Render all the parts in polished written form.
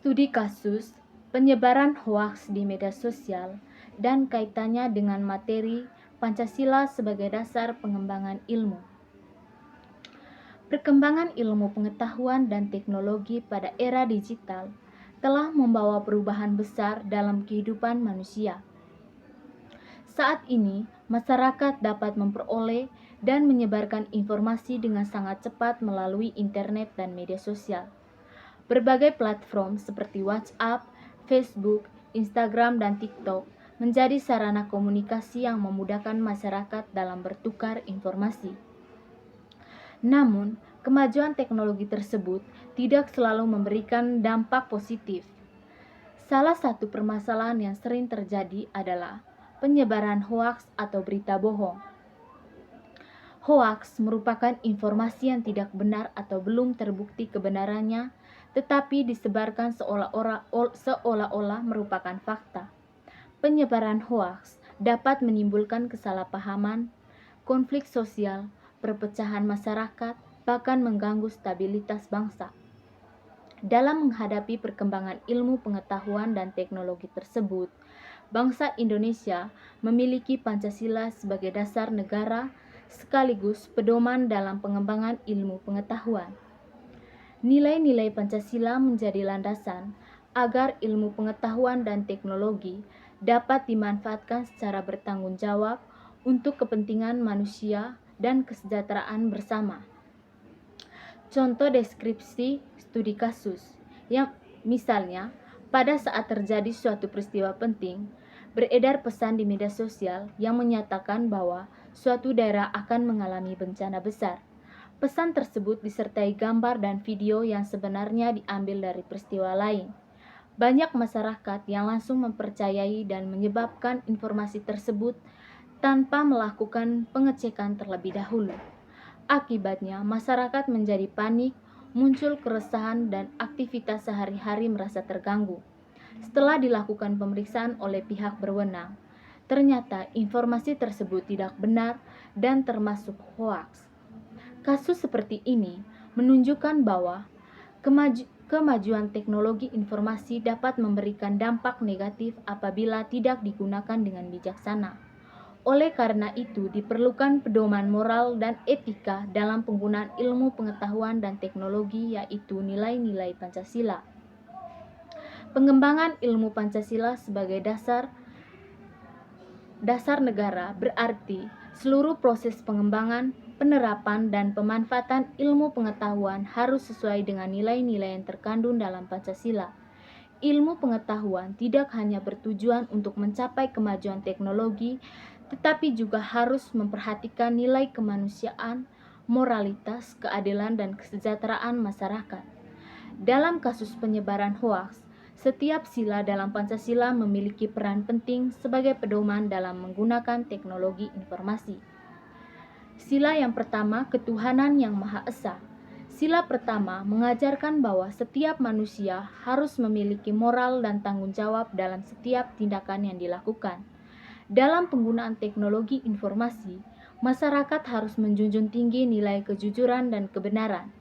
Studi kasus penyebaran hoaks di media sosial dan kaitannya dengan materi Pancasila sebagai dasar pengembangan ilmu. Perkembangan ilmu pengetahuan dan teknologi pada era digital telah membawa perubahan besar dalam kehidupan manusia. Saat ini, masyarakat dapat memperoleh dan menyebarkan informasi dengan sangat cepat melalui internet dan media sosial. Berbagai platform seperti WhatsApp, Facebook, Instagram, dan TikTok menjadi sarana komunikasi yang memudahkan masyarakat dalam bertukar informasi. Namun, kemajuan teknologi tersebut tidak selalu memberikan dampak positif. Salah satu permasalahan yang sering terjadi adalah penyebaran hoaks atau berita bohong. Hoaks merupakan informasi yang tidak benar atau belum terbukti kebenarannya, tetapi disebarkan seolah-olah merupakan fakta. Penyebaran hoaks dapat menimbulkan kesalahpahaman, konflik sosial, perpecahan masyarakat, bahkan mengganggu stabilitas bangsa. Dalam menghadapi perkembangan ilmu pengetahuan dan teknologi tersebut, bangsa Indonesia memiliki Pancasila sebagai dasar negara sekaligus pedoman dalam pengembangan ilmu pengetahuan. Nilai-nilai Pancasila menjadi landasan agar ilmu pengetahuan dan teknologi dapat dimanfaatkan secara bertanggung jawab untuk kepentingan manusia dan kesejahteraan bersama. Contoh deskripsi studi kasus, yang misalnya pada saat terjadi suatu peristiwa penting, beredar pesan di media sosial yang menyatakan bahwa suatu daerah akan mengalami bencana besar. Pesan tersebut disertai gambar dan video yang sebenarnya diambil dari peristiwa lain. Banyak masyarakat yang langsung mempercayai dan menyebarkan informasi tersebut tanpa melakukan pengecekan terlebih dahulu. Akibatnya, masyarakat menjadi panik, muncul keresahan, dan aktivitas sehari-hari merasa terganggu. Setelah dilakukan pemeriksaan oleh pihak berwenang, ternyata informasi tersebut tidak benar dan termasuk hoaks. Kasus seperti ini menunjukkan bahwa kemajuan teknologi informasi dapat memberikan dampak negatif apabila tidak digunakan dengan bijaksana. Oleh karena itu, diperlukan pedoman moral dan etika dalam penggunaan ilmu pengetahuan dan teknologi, yaitu nilai-nilai Pancasila. Pengembangan ilmu Pancasila sebagai dasar negara berarti seluruh proses pengembangan, penerapan, dan pemanfaatan ilmu pengetahuan harus sesuai dengan nilai-nilai yang terkandung dalam Pancasila. Ilmu pengetahuan tidak hanya bertujuan untuk mencapai kemajuan teknologi, tetapi juga harus memperhatikan nilai kemanusiaan, moralitas, keadilan, dan kesejahteraan masyarakat. Dalam kasus penyebaran hoaks, setiap sila dalam Pancasila memiliki peran penting sebagai pedoman dalam menggunakan teknologi informasi. Sila yang pertama, ketuhanan yang Maha Esa. Sila pertama mengajarkan bahwa setiap manusia harus memiliki moral dan tanggung jawab dalam setiap tindakan yang dilakukan. Dalam penggunaan teknologi informasi, masyarakat harus menjunjung tinggi nilai kejujuran dan kebenaran.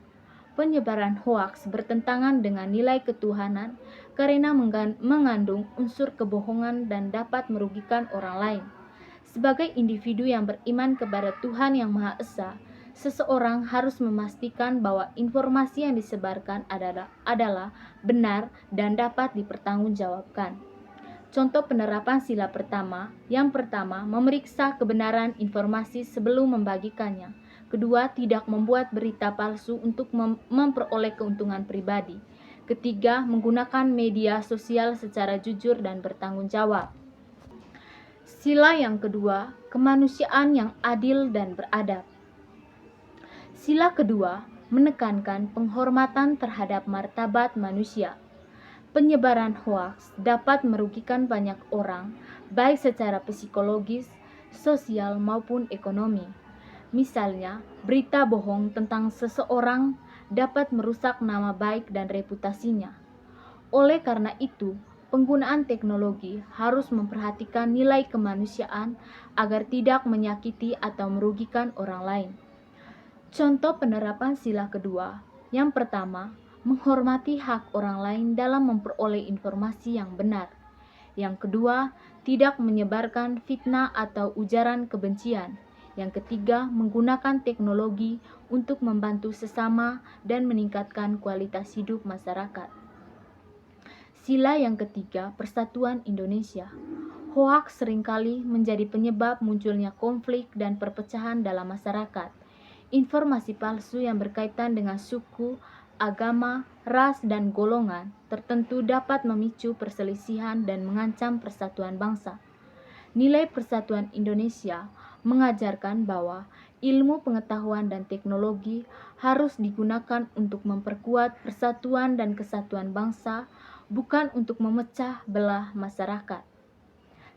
Penyebaran hoaks bertentangan dengan nilai ketuhanan karena mengandung unsur kebohongan dan dapat merugikan orang lain. Sebagai individu yang beriman kepada Tuhan Yang Maha Esa, seseorang harus memastikan bahwa informasi yang disebarkan adalah benar dan dapat dipertanggungjawabkan. Contoh penerapan sila pertama, yang pertama, memeriksa kebenaran informasi sebelum membagikannya. Kedua, tidak membuat berita palsu untuk memperoleh keuntungan pribadi. Ketiga, menggunakan media sosial secara jujur dan bertanggung jawab. Sila yang kedua, kemanusiaan yang adil dan beradab. Sila kedua, menekankan penghormatan terhadap martabat manusia. Penyebaran hoaks dapat merugikan banyak orang, baik secara psikologis, sosial, maupun ekonomi. Misalnya, berita bohong tentang seseorang dapat merusak nama baik dan reputasinya. Oleh karena itu, penggunaan teknologi harus memperhatikan nilai kemanusiaan agar tidak menyakiti atau merugikan orang lain. Contoh penerapan sila kedua, yang pertama, menghormati hak orang lain dalam memperoleh informasi yang benar. Yang kedua, tidak menyebarkan fitnah atau ujaran kebencian. Yang ketiga, menggunakan teknologi untuk membantu sesama dan meningkatkan kualitas hidup masyarakat. Sila yang ketiga, Persatuan Indonesia. Hoaks seringkali menjadi penyebab munculnya konflik dan perpecahan dalam masyarakat. Informasi palsu yang berkaitan dengan suku, agama, ras, dan golongan tertentu dapat memicu perselisihan dan mengancam persatuan bangsa. Nilai Persatuan Indonesia mengajarkan bahwa ilmu pengetahuan dan teknologi harus digunakan untuk memperkuat persatuan dan kesatuan bangsa, bukan untuk memecah belah masyarakat.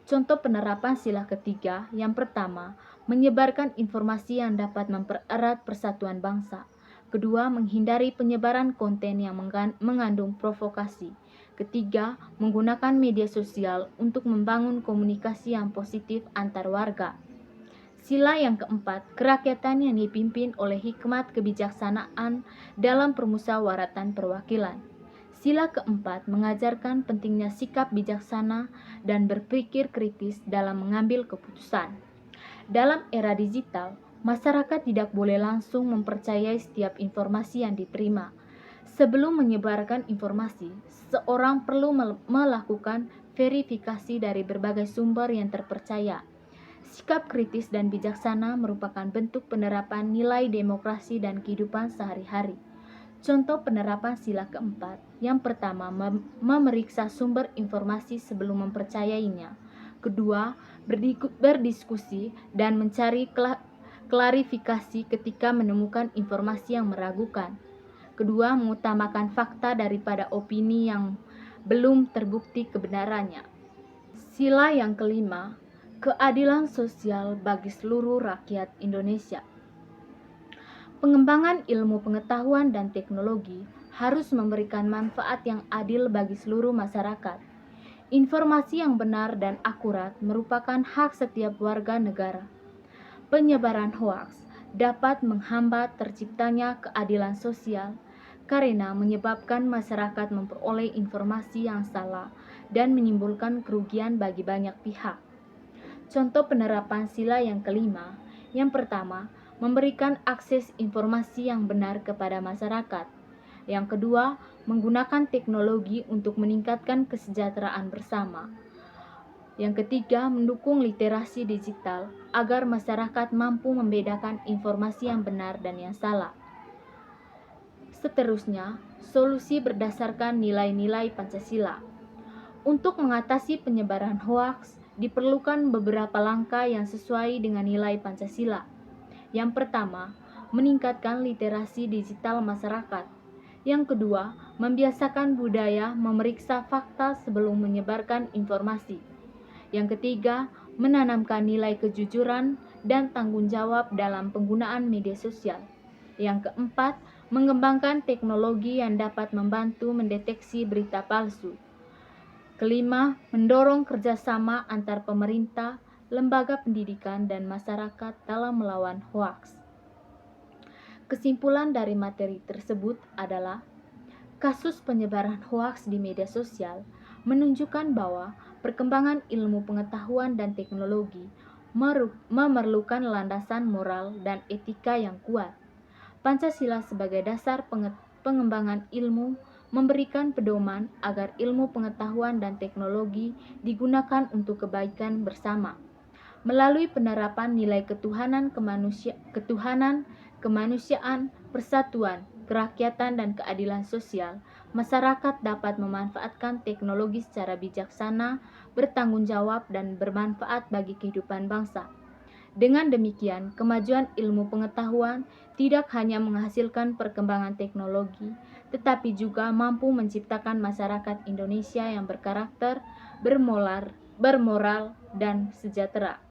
Contoh penerapan sila ketiga, yang pertama, menyebarkan informasi yang dapat mempererat persatuan bangsa. Kedua, menghindari penyebaran konten yang mengandung provokasi. Ketiga, menggunakan media sosial untuk membangun komunikasi yang positif antar warga. Sila yang keempat, kerakyatan yang dipimpin oleh hikmat kebijaksanaan dalam permusyawaratan perwakilan. Sila keempat mengajarkan pentingnya sikap bijaksana dan berpikir kritis dalam mengambil keputusan. Dalam era digital, masyarakat tidak boleh langsung mempercayai setiap informasi yang diterima. Sebelum menyebarkan informasi, seorang perlu melakukan verifikasi dari berbagai sumber yang terpercaya. Sikap kritis dan bijaksana merupakan bentuk penerapan nilai demokrasi dan kehidupan sehari-hari. Contoh penerapan sila keempat, yang pertama, memeriksa sumber informasi sebelum mempercayainya. Kedua, berdiskusi dan mencari klarifikasi ketika menemukan informasi yang meragukan. Kedua, mengutamakan fakta daripada opini yang belum terbukti kebenarannya. Sila yang kelima, keadilan sosial bagi seluruh rakyat Indonesia. Pengembangan ilmu pengetahuan dan teknologi harus memberikan manfaat yang adil bagi seluruh masyarakat. Informasi yang benar dan akurat merupakan hak setiap warga negara. Penyebaran hoaks dapat menghambat terciptanya keadilan sosial karena menyebabkan masyarakat memperoleh informasi yang salah dan menimbulkan kerugian bagi banyak pihak. Contoh penerapan sila yang kelima, yang pertama, memberikan akses informasi yang benar kepada masyarakat. Yang kedua, menggunakan teknologi untuk meningkatkan kesejahteraan bersama. Yang ketiga, mendukung literasi digital agar masyarakat mampu membedakan informasi yang benar dan yang salah. Seterusnya, solusi berdasarkan nilai-nilai Pancasila. Untuk mengatasi penyebaran hoaks, diperlukan beberapa langkah yang sesuai dengan nilai Pancasila. Yang pertama, meningkatkan literasi digital masyarakat. Yang kedua, membiasakan budaya memeriksa fakta sebelum menyebarkan informasi. Yang ketiga, menanamkan nilai kejujuran dan tanggung jawab dalam penggunaan media sosial. Yang keempat, mengembangkan teknologi yang dapat membantu mendeteksi berita palsu. Kelima, mendorong kerjasama antar pemerintah, lembaga pendidikan, dan masyarakat dalam melawan hoaks. Kesimpulan dari materi tersebut adalah kasus penyebaran hoaks di media sosial menunjukkan bahwa perkembangan ilmu pengetahuan dan teknologi memerlukan landasan moral dan etika yang kuat. Pancasila sebagai dasar pengembangan ilmu memberikan pedoman agar ilmu pengetahuan dan teknologi digunakan untuk kebaikan bersama. Melalui penerapan nilai ketuhanan, kemanusiaan, persatuan, kerakyatan, dan keadilan sosial, masyarakat dapat memanfaatkan teknologi secara bijaksana, bertanggung jawab, dan bermanfaat bagi kehidupan bangsa. Dengan demikian, kemajuan ilmu pengetahuan tidak hanya menghasilkan perkembangan teknologi, tetapi juga mampu menciptakan masyarakat Indonesia yang berkarakter, bermoral, dan sejahtera.